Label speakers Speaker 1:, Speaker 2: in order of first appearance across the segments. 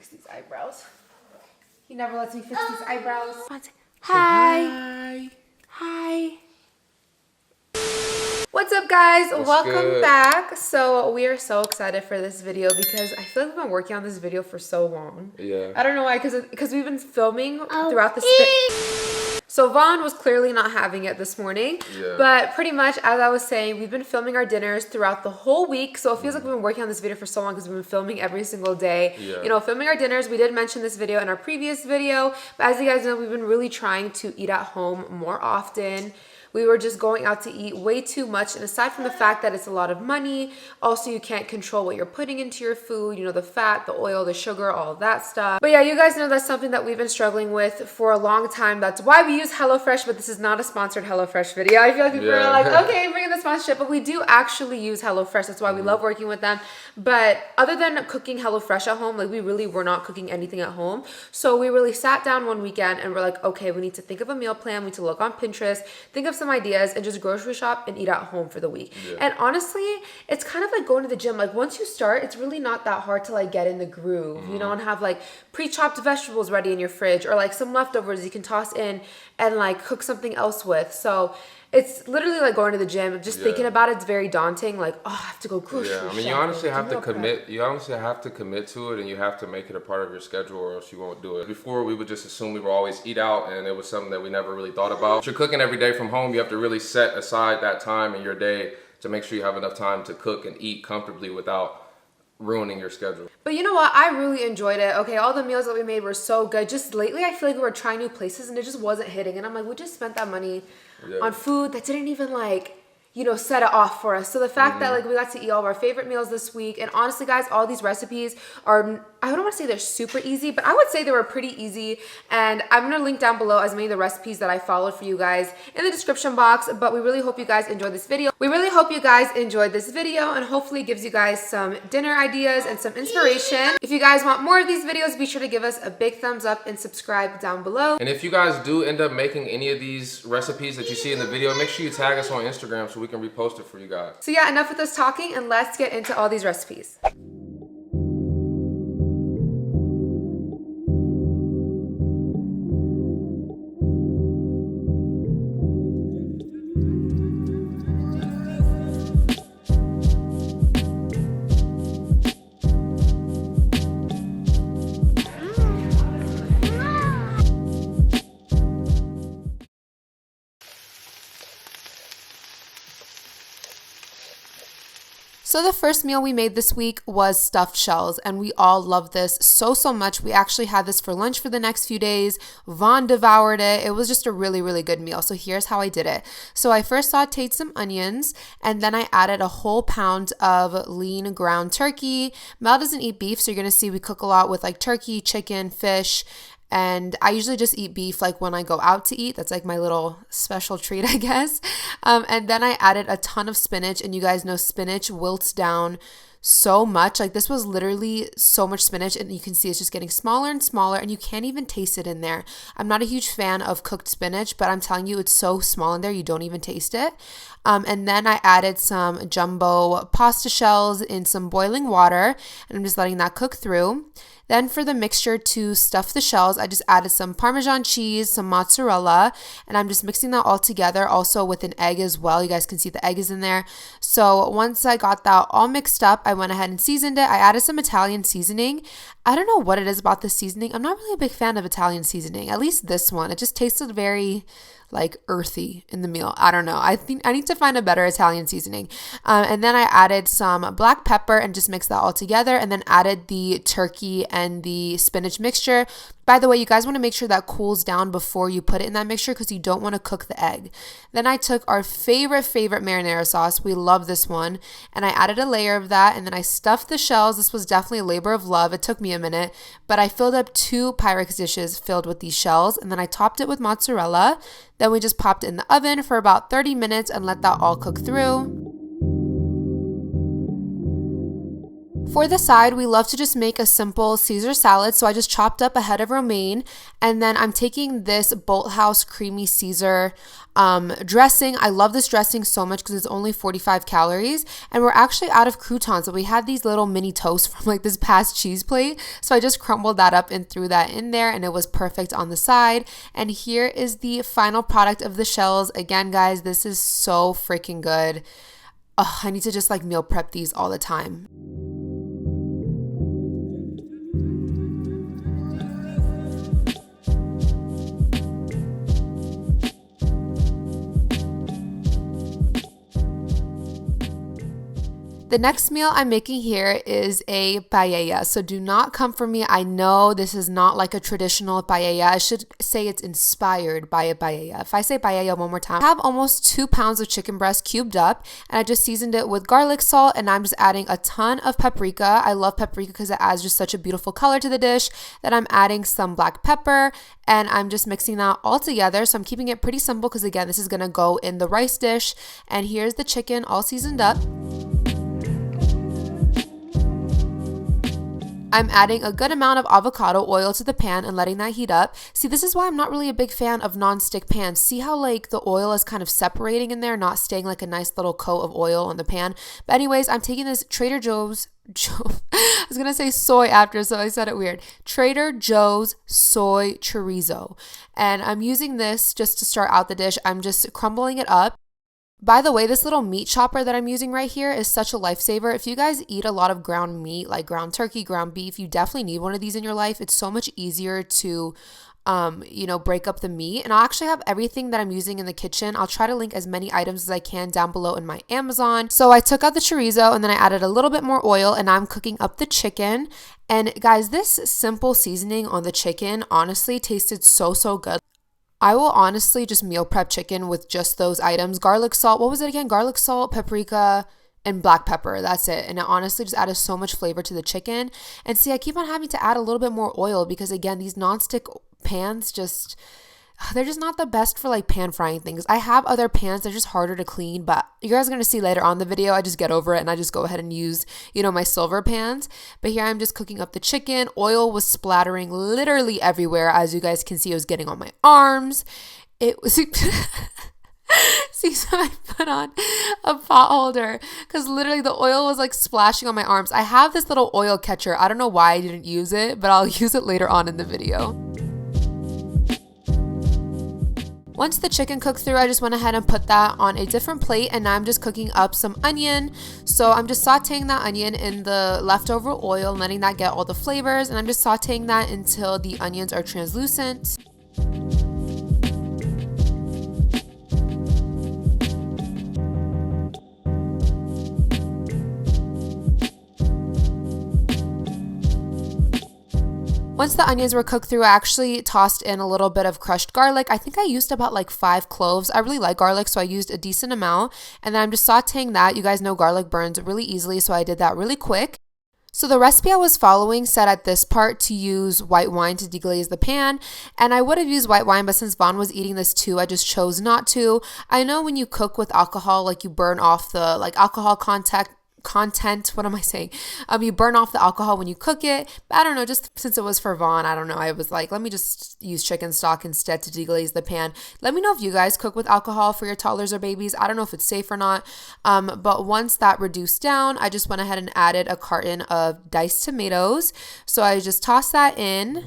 Speaker 1: fix these eyebrows. He never lets me fix these eyebrows. Hi. Hi. What's up, guys? Welcome back. So we are so excited for this video because I feel like we've been working on this video for so long.
Speaker 2: Yeah.
Speaker 1: I don't know why, because we've been filming throughout the So Vaughn was clearly not having it this morning.
Speaker 2: Yeah.
Speaker 1: But pretty much, as I was saying, we've been filming our dinners throughout the whole week. So it feels like we've been working on this video for so long because we've been filming every single day.
Speaker 2: Yeah.
Speaker 1: You know, filming our dinners. We did mention this video in our previous video. But as you guys know, we've been really trying to eat at home more often. We were just going out to eat way too much. And aside from the fact that it's a lot of money, also you can't control what you're putting into your food. You know, the fat, the oil, the sugar, all of that stuff. But yeah, you guys know that's something that we've been struggling with for a long time. That's why we use HelloFresh, but this is not a sponsored HelloFresh video. I feel like people are like, okay, bring in the sponsorship. But we do actually use HelloFresh. That's why we love working with them. But other than cooking HelloFresh at home, like we really were not cooking anything at home. So we really sat down one weekend and we're like, okay, we need to think of a meal plan. We need to look on Pinterest, think of some ideas, and just grocery shop and eat at home for the week. Yeah. And honestly, it's kind of like going to the gym. Like once you start, it's really not that hard to like get in the groove, you know, and have like pre-chopped vegetables ready in your fridge or like some leftovers you can toss in and like cook something else with. So it's literally like going to the gym. Just thinking about it's very daunting. Like, oh, I have to go grocery shop.
Speaker 2: I mean, you honestly have to commit. You honestly have to commit to it, and you have to make it a part of your schedule, or else you won't do it. Before, we would just assume we would always eat out, and it was something that we never really thought about. If you're cooking every day from home, you have to really set aside that time in your day to make sure you have enough time to cook and eat comfortably without ruining your schedule. But
Speaker 1: you know what? I really enjoyed it. Okay, all the meals that we made were so good. Just lately, I feel like we were trying new places, and it just wasn't hitting. And I'm like, we just spent that money on food that didn't even like, you know, set it off for us. So the fact that like we got to eat all of our favorite meals this week, and honestly guys, all these recipes are, I don't want to say they're super easy, but I would say they were pretty easy. And I'm going to link down below as many of the recipes that I followed for you guys in the description box. But we really hope you guys enjoyed this video. We really hope you guys enjoyed this video, and hopefully it gives you guys some dinner ideas and some inspiration. If you guys want more of these videos, be sure to give us a big thumbs up and subscribe down below.
Speaker 2: And if you guys do end up making any of these recipes that you see in the video, make sure you tag us on Instagram so we can repost it for you guys.
Speaker 1: So yeah, enough with us talking, and let's get into all these recipes. So the first meal we made this week was stuffed shells, and we all love this so much. We actually had this for lunch for the next few days. Vaughn devoured it. It was just a really good meal. So here's how I did it. So I first sauteed some onions, and then I added a whole pound of lean ground turkey. Mel doesn't eat beef, so you're gonna see we cook a lot with like turkey, chicken, fish. And I usually just eat beef like when I go out to eat. That's like my little special treat, I guess. And then I added a ton of spinach, and you guys know spinach wilts down so much. Like this was literally so much spinach, and you can see it's just getting smaller and smaller, and you can't even taste it in there. I'm not a huge fan of cooked spinach, but I'm telling you, it's so small in there, you don't even taste it. And then I added some jumbo pasta shells in some boiling water, and I'm just letting that cook through. Then for the mixture to stuff the shells, I just added some Parmesan cheese, some mozzarella, and I'm just mixing that all together, also with an egg as well. You guys can see the egg is in there. So once I got that all mixed up, I went ahead and seasoned it. I added some Italian seasoning. I don't know what it is about the seasoning. I'm not really a big fan of Italian seasoning, at least this one. It just tasted very like earthy in the meal. I don't know. I think I need to find a better Italian seasoning. And then I added some black pepper and just mixed that all together, and then added the turkey and the spinach mixture. By the way, you guys want to make sure that cools down before you put it in that mixture because you don't want to cook the egg. Then I took our favorite marinara sauce. We love this one. And I added a layer of that, and then I stuffed the shells. This was definitely a labor of love. It took me a minute, but I filled up 2 Pyrex dishes filled with these shells, and then I topped it with mozzarella. Then we just popped it in the oven for about 30 minutes and let that all cook through. For the side, we love to just make a simple Caesar salad, so I just chopped up a head of romaine, and then I'm taking this Bolthouse Creamy Caesar dressing. I love this dressing so much because it's only 45 calories, and we're actually out of croutons, but we had these little mini toasts from like this past cheese plate, so I just crumbled that up and threw that in there, and it was perfect on the side. And here is the final product of the shells. Again, guys, this is so freaking good. Oh, I need to just like meal prep these all the time. The next meal I'm making here is a paella, so do not come for me. I know this is not like a traditional paella. I should say it's inspired by a paella. If I say paella one more time, I have almost 2 pounds of chicken breast cubed up, and I just seasoned it with garlic salt, and I'm just adding a ton of paprika. I love paprika because it adds just such a beautiful color to the dish. Then I'm adding some black pepper, and I'm just mixing that all together. So I'm keeping it pretty simple because, again, this is going to go in the rice dish. And here's the chicken all seasoned up. I'm adding a good amount of avocado oil to the pan and letting that heat up. See, this is why I'm not really a big fan of non-stick pans. See how like the oil is kind of separating in there, not staying like a nice little coat of oil on the pan. But anyways, I'm taking this Trader Joe's, I was going to say soy after, so I said it weird. Trader Joe's soy chorizo. And I'm using this just to start out the dish. I'm just crumbling it up. By the way, this little meat chopper that I'm using right here is such a lifesaver. If you guys eat a lot of ground meat, like ground turkey, ground beef, you definitely need one of these in your life. It's so much easier to, break up the meat. And I'll actually have everything that I'm using in the kitchen. I'll try to link as many items as I can down below in my Amazon. So I took out the chorizo and then I added a little bit more oil and I'm cooking up the chicken. And guys, this simple seasoning on the chicken honestly tasted so good. I will honestly just meal prep chicken with just those items. Garlic salt, what was it again? Garlic salt, paprika, and black pepper. That's it. And it honestly just added so much flavor to the chicken. And see, I keep on having to add a little bit more oil because, again, these nonstick pans they're just not the best for like pan frying things. I have other pans, they're just harder to clean, but you guys are going to see later on the video, I just get over it and I just go ahead and use, my silver pans. But here I'm just cooking up the chicken. Oil was splattering literally everywhere. As you guys can see, it was getting on my arms. It was... See, so I put on a pot holder because literally the oil was like splashing on my arms. I have this little oil catcher. I don't know why I didn't use it, but I'll use it later on in the video. Once the chicken cooked through, I just went ahead and put that on a different plate, and now I'm just cooking up some onion. So I'm just sauteing that onion in the leftover oil, letting that get all the flavors, and I'm just sauteing that until the onions are translucent. Once the onions were cooked through, I actually tossed in a little bit of crushed garlic. I think I used about like 5 cloves. I really like garlic, so I used a decent amount. And then I'm just sauteing that. You guys know garlic burns really easily, so I did that really quick. So the recipe I was following said at this part to use white wine to deglaze the pan, and I would have used white wine, but since Vaughn was eating this too, I just chose not to. I know when you cook with alcohol, like you burn off the alcohol content, what am I saying? You burn off the alcohol when you cook it. But I don't know, just since it was for Vaughn, I don't know. I was like, let me just use chicken stock instead to deglaze the pan. Let me know if you guys cook with alcohol for your toddlers or babies. I don't know if it's safe or not. But once that reduced down, I just went ahead and added a carton of diced tomatoes. So I just tossed that in.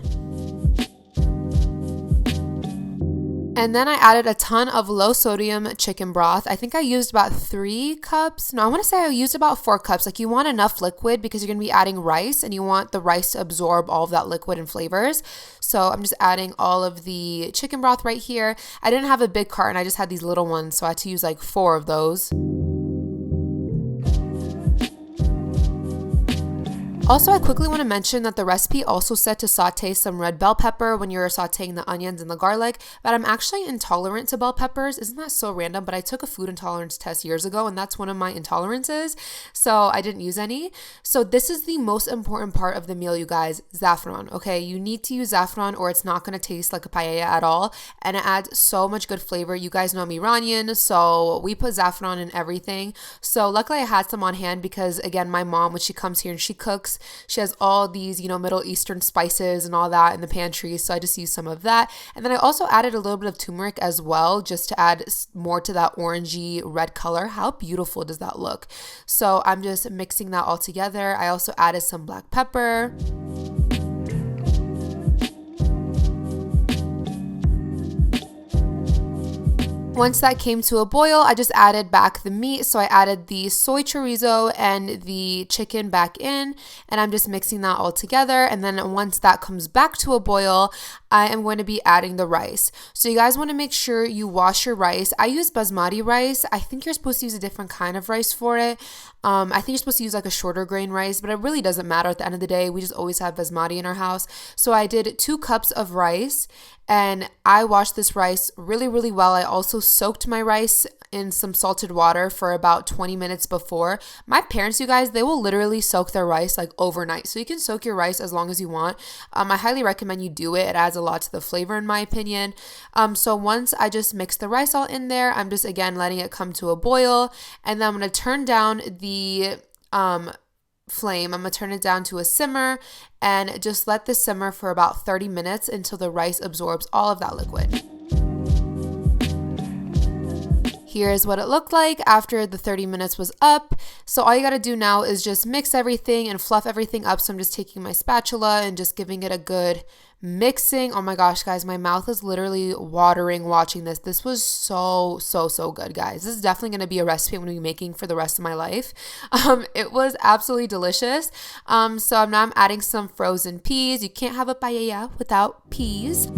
Speaker 1: And then I added a ton of low sodium chicken broth. I think I used about 3 cups. No, I want to say I used about 4 cups. Like, you want enough liquid because you're going to be adding rice and you want the rice to absorb all of that liquid and flavors. So I'm just adding all of the chicken broth right here. I didn't have a big carton. I just had these little ones. So I had to use like 4 of those. Also, I quickly want to mention that the recipe also said to saute some red bell pepper when you're sauteing the onions and the garlic, but I'm actually intolerant to bell peppers. Isn't that so random? But I took a food intolerance test years ago, and that's one of my intolerances, so I didn't use any. So this is the most important part of the meal, you guys, saffron, okay? You need to use saffron or it's not going to taste like a paella at all, and it adds so much good flavor. You guys know I'm Iranian, so we put saffron in everything. So luckily I had some on hand because, again, my mom, when she comes here and she cooks, she has all these, Middle Eastern spices and all that in the pantry. So I just used some of that. And then I also added a little bit of turmeric as well, just to add more to that orangey red color. How beautiful does that look? So I'm just mixing that all together. I also added some black pepper. Once that came to a boil, I just added back the meat. So I added the soy chorizo and the chicken back in, and I'm just mixing that all together. And then once that comes back to a boil, I am going to be adding the rice. So you guys want to make sure you wash your rice. I use basmati rice. I think you're supposed to use a different kind of rice for it. I think you're supposed to use like a shorter grain rice, but it really doesn't matter at the end of the day. We just always have basmati in our house. So I did 2 cups of rice, and I washed this rice really, really well. I also soaked my rice in some salted water for about 20 minutes before. My parents, you guys, they will literally soak their rice like overnight. So you can soak your rice as long as you want. I highly recommend you do it. It adds a lot to the flavor in my opinion. So once I just mix the rice all in there, I'm just again letting it come to a boil, and then I'm going to turn down the flame. I'm going to turn it down to a simmer and just let this simmer for about 30 minutes until the rice absorbs all of that liquid. Here's what it looked like after the 30 minutes was up. So all you got to do now is just mix everything and fluff everything up. So I'm just taking my spatula and just giving it a good mixing. Oh my gosh, guys, my mouth is literally watering watching this. This was so good, guys. This is definitely going to be a recipe I'm going to be making for the rest of my life. It was absolutely delicious. So now I'm adding some frozen peas. You can't have a paella without peas.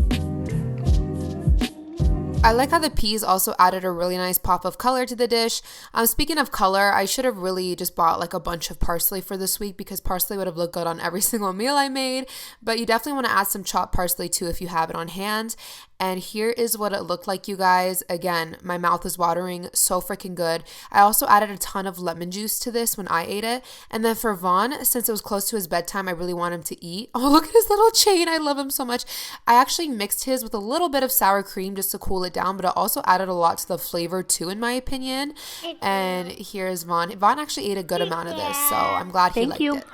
Speaker 1: I like how the peas also added a really nice pop of color to the dish. Speaking of color, I should have really just bought like a bunch of parsley for this week because parsley would have looked good on every single meal I made. But you definitely want to add some chopped parsley too if you have it on hand. And here is what it looked like, you guys. Again, my mouth is watering, so freaking good. I also added a ton of lemon juice to this when I ate it. And then for Vaughn, since it was close to his bedtime, I really want him to eat. Oh, look at his little chain. I love him so much. I actually mixed his with a little bit of sour cream just to cool it down, but it also added a lot to the flavor too, in my opinion. And here's Vaughn. Vaughn actually ate a good amount of this, so I'm glad he liked it.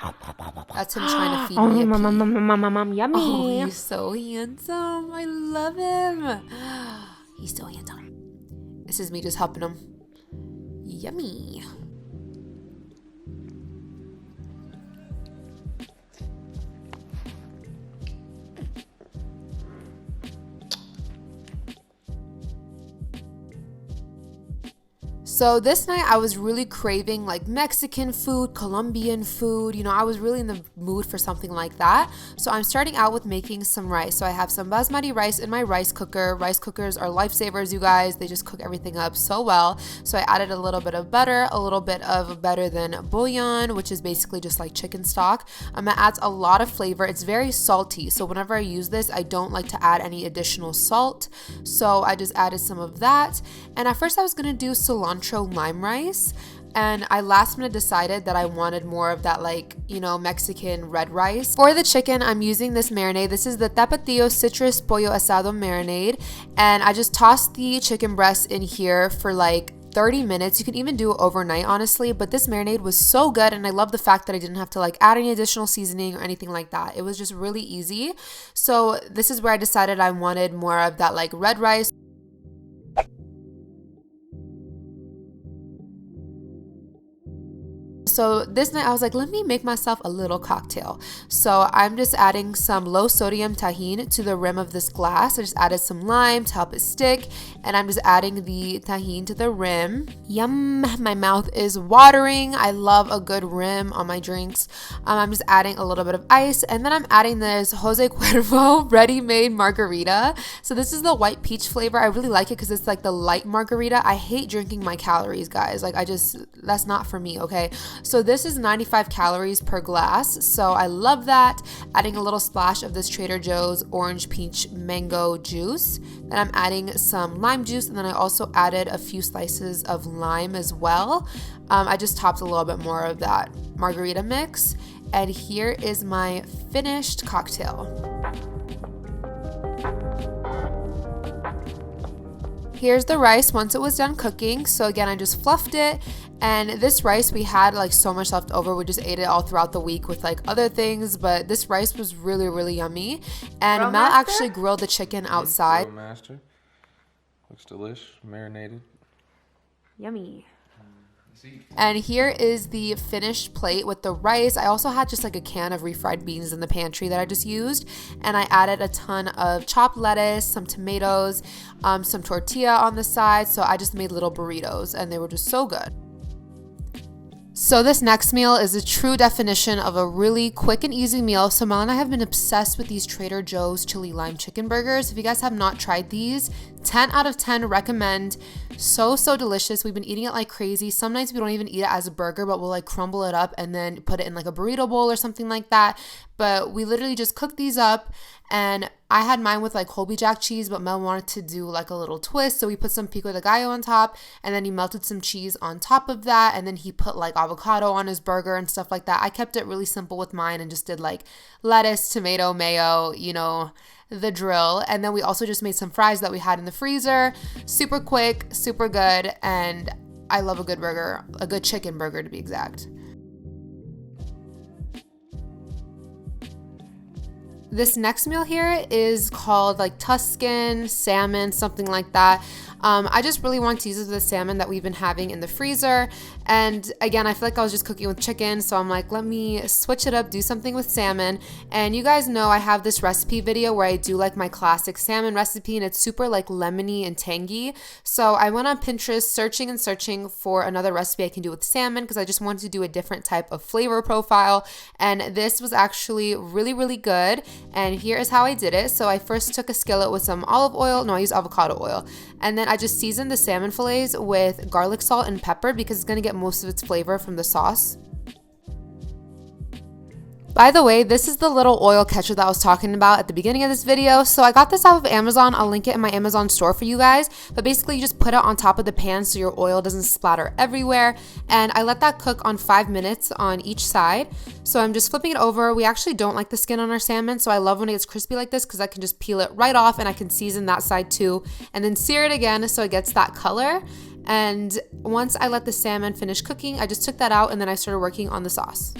Speaker 1: That's him trying to feed me a pea.
Speaker 3: Yummy.
Speaker 1: Oh, he's so handsome. I love him. He's so handsome. This is me just helping him. Yummy. So this night I was really craving like Mexican food, Colombian food. I was really in the mood for something like that. So I'm starting out with making some rice. So I have some basmati rice in my rice cooker. Rice cookers are lifesavers, you guys. They just cook everything up so well. So I added a little bit of butter, a little bit of better than bouillon, which is basically just like chicken stock. It adds a lot of flavor. It's very salty. So whenever I use this, I don't like to add any additional salt. So I just added some of that. And at first I was going to do cilantro lime rice, and I last minute decided that I wanted more of that Mexican red rice. For the chicken, I'm using this marinade. This is the Tapatio Citrus Pollo Asado marinade, and I just tossed the chicken breast in here for like 30 minutes. You can even do it overnight, honestly, but this marinade was so good, and I love the fact that I didn't have to add any additional seasoning or anything like that. It was just really easy. So this is where I decided I wanted more of that red rice. So this night I was like, let me make myself a little cocktail. So I'm just adding some low sodium tahini to the rim of this glass. I just added some lime to help it stick, and I'm just adding the tahini to the rim. Yum, my mouth is watering. I love a good rim on my drinks. I'm just adding a little bit of ice, and then I'm adding this Jose Cuervo ready-made margarita. So this is the white peach flavor. I really like it because it's like the light margarita. I hate drinking my calories, guys. That's not for me, okay? So this is 95 calories per glass, so I love that. Adding a little splash of this Trader Joe's orange peach mango juice. Then I'm adding some lime juice, and then I also added a few slices of lime as well. I just topped a little bit more of that margarita mix. And here is my finished cocktail. Here's the rice once it was done cooking. So again, I just fluffed it. And this rice, we had like so much left over. We just ate it all throughout the week with like other things. But this rice was really, really yummy. And Mel actually grilled the chicken outside.
Speaker 2: Grill master. Looks delish, marinated.
Speaker 1: Yummy. And here is the finished plate with the rice. I also had just like a can of refried beans in the pantry that I just used. And I added a ton of chopped lettuce, some tomatoes, some tortilla on the side. So I just made little burritos and they were just so good. So this next meal is a true definition of a really quick and easy meal. So Mel and I have been obsessed with these Trader Joe's chili lime chicken burgers. If you guys have not tried these, 10 out of 10 recommend. So delicious. We've been eating it like crazy. Some nights we don't even eat it as a burger, but we'll like crumble it up and then put it in like a burrito bowl or something like that. But we literally just cook these up, and I had mine with like Colby Jack cheese, but Mel wanted to do like a little twist. So we put some pico de gallo on top, and then he melted some cheese on top of that, and then he put like avocado on his burger and stuff like that. I kept it really simple with mine and just did like lettuce, tomato, mayo, you know, the drill. And then we also just made some fries that we had in the freezer. Super quick, super good, and I love a good burger, a good chicken burger to be exact. This next meal here is called like Tuscan Salmon, something like that. I just really want to use the salmon that we've been having in the freezer. And again, I feel like I was just cooking with chicken. So I'm like, let me switch it up, do something with salmon. And you guys know I have this recipe video where I do like my classic salmon recipe, and it's super like lemony and tangy. So I went on Pinterest searching for another recipe I can do with salmon because I just wanted to do a different type of flavor profile. And this was actually really, really good. And here is how I did it. So I first took a skillet with some olive oil. No, I used avocado oil. And then I just seasoned the salmon fillets with garlic salt and pepper because it's going to get most of its flavor from the sauce. By the way, this is the little oil catcher that I was talking about at the beginning of this video. So I got this off of Amazon. I'll link it in my Amazon store for you guys. But basically you just put it on top of the pan so your oil doesn't splatter everywhere. And I let that cook on 5 minutes on each side. So I'm just flipping it over. We actually don't like the skin on our salmon. So I love when it gets crispy like this because I can just peel it right off and I can season that side too. And then sear it again so it gets that color. And once I let the salmon finish cooking, I just took that out and then I started working on the sauce.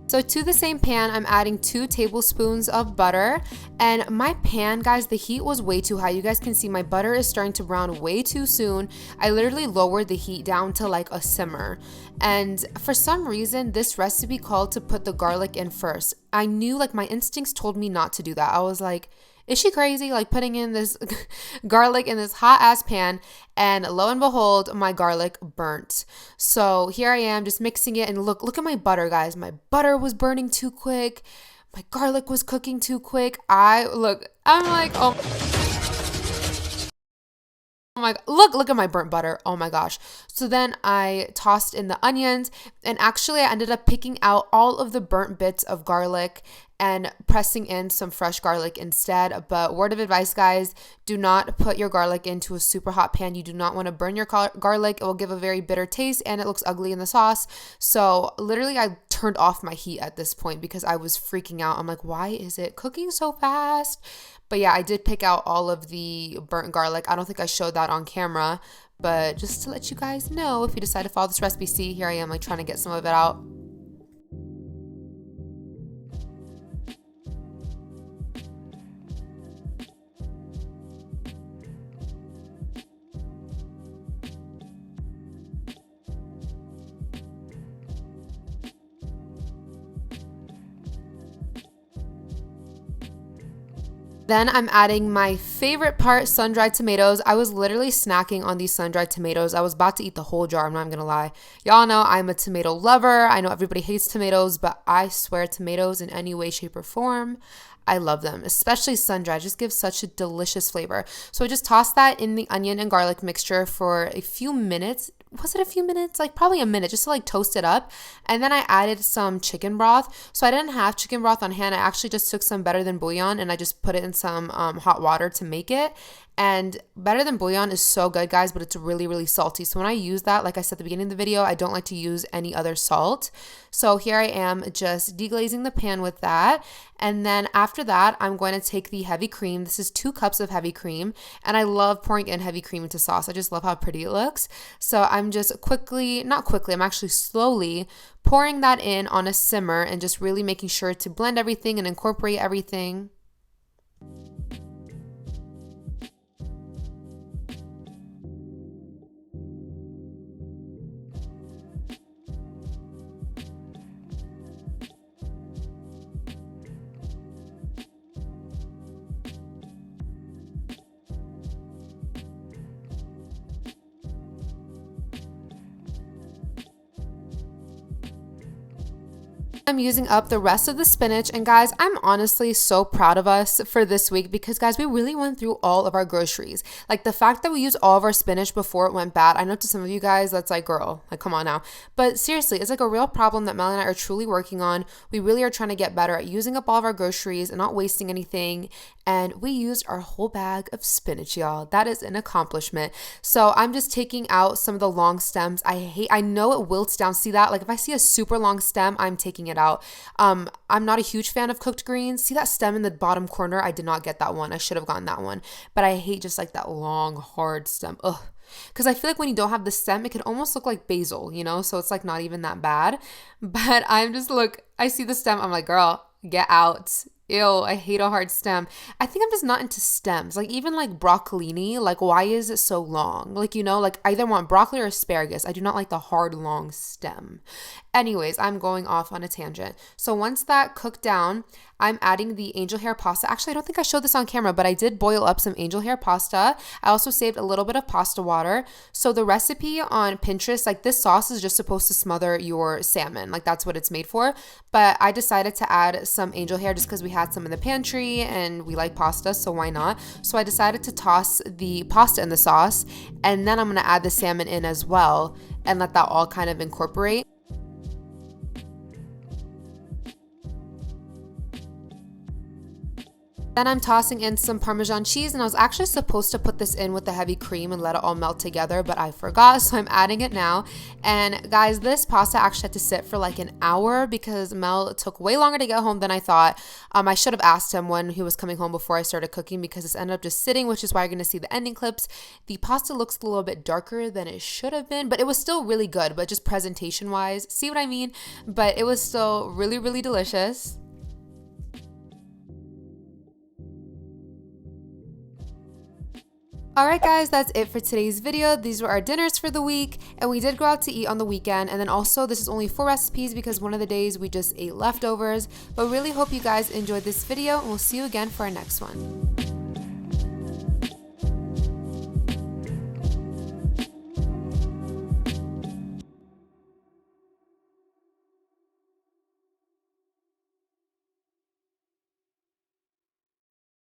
Speaker 1: So to the same pan, I'm adding 2 tablespoons of butter. And my pan, guys, the heat was way too high. You guys can see my butter is starting to brown way too soon. I literally lowered the heat down to like a simmer. And for some reason, this recipe called to put the garlic in first. I knew, like, my instincts told me not to do that. I was like, is she crazy? Like putting in this garlic in this hot ass pan, and lo and behold, my garlic burnt. So here I am just mixing it, and look at my butter, guys. My butter was burning too quick. My garlic was cooking too quick. I'm like, oh my, look at my burnt butter. Oh my gosh. So then I tossed in the onions, and actually I ended up picking out all of the burnt bits of garlic and pressing in some fresh garlic instead. But word of advice, guys, do not put your garlic into a super hot pan. You do not want to burn your garlic. It will give a very bitter taste and it looks ugly in the sauce. So literally I turned off my heat at this point because I was freaking out. I'm like, why is it cooking so fast? But yeah, I did pick out all of the burnt garlic. I don't think I showed that on camera, but just to let you guys know, if you decide to follow this recipe, see, here I am like trying to get some of it out. Then I'm adding my favorite part, sun-dried tomatoes. I was literally snacking on these sun-dried tomatoes. I was about to eat the whole jar, I'm not even gonna lie. Y'all know I'm a tomato lover. I know everybody hates tomatoes, but I swear tomatoes in any way, shape, or form, I love them, especially sun-dried. Just gives such a delicious flavor. So I just tossed that in the onion and garlic mixture for a few minutes, was it a few minutes? Like probably a minute just to like toast it up. And then I added some chicken broth. So I didn't have chicken broth on hand. I actually just took some Better Than bouillon and I just put it in some hot water to make it. And Better Than bouillon is so good, guys, but it's really, really salty. So when I use that, like I said at the beginning of the video, I don't like to use any other salt. So here I am just deglazing the pan with that. And then after that, I'm going to take the heavy cream. This is 2 cups of heavy cream. And I love pouring in heavy cream into sauce. I just love how pretty it looks. So I'm just I'm actually slowly pouring that in on a simmer and just really making sure to blend everything and incorporate everything. I'm using up the rest of the spinach, and guys, I'm honestly so proud of us for this week because guys, we really went through all of our groceries. Like the fact that we used all of our spinach before it went bad, I know to some of you guys that's like, girl, like come on now, but seriously, it's like a real problem that Mel and I are truly working on. We really are trying to get better at using up all of our groceries and not wasting anything, and we used our whole bag of spinach, y'all. That is an accomplishment. So I'm just taking out some of the long stems. I know it wilts down. See that? Like if I see a super long stem, I'm taking it out. I'm not a huge fan of cooked greens. See that stem in the bottom corner? I did not get that one. I should have gotten that one. But I hate just like that long, hard stem. Ugh. Because I feel like when you don't have the stem, it can almost look like basil, you know? So it's like not even that bad. But I see the stem. I'm like, girl, get out. Ew, I hate a hard stem. I think I'm just not into stems. Like even like broccolini, like why is it so long? Like, you know, like I either want broccoli or asparagus. I do not like the hard, long stem. Anyways, I'm going off on a tangent. So once that cooked down, I'm adding the angel hair pasta. Actually, I don't think I showed this on camera, but I did boil up some angel hair pasta. I also saved a little bit of pasta water. So the recipe on Pinterest, like this sauce is just supposed to smother your salmon. Like that's what it's made for. But I decided to add some angel hair just because we had some in the pantry and we like pasta, so why not? So I decided to toss the pasta in the sauce, and then I'm going to add the salmon in as well and let that all kind of incorporate. Then I'm tossing in some Parmesan cheese, and I was actually supposed to put this in with the heavy cream and let it all melt together, but I forgot, so I'm adding it now. And guys, this pasta actually had to sit for like an hour because Mel took way longer to get home than I thought. I should have asked him when he was coming home before I started cooking because this ended up just sitting, which is why you're going to see the ending clips. The pasta looks a little bit darker than it should have been, but it was still really good, but just presentation wise, see what I mean? But it was still really, really delicious. Alright guys, that's it for today's video. These were our dinners for the week, and we did go out to eat on the weekend, and then also this is only 4 recipes because one of the days we just ate leftovers. But really hope you guys enjoyed this video, and we'll see you again for our next one.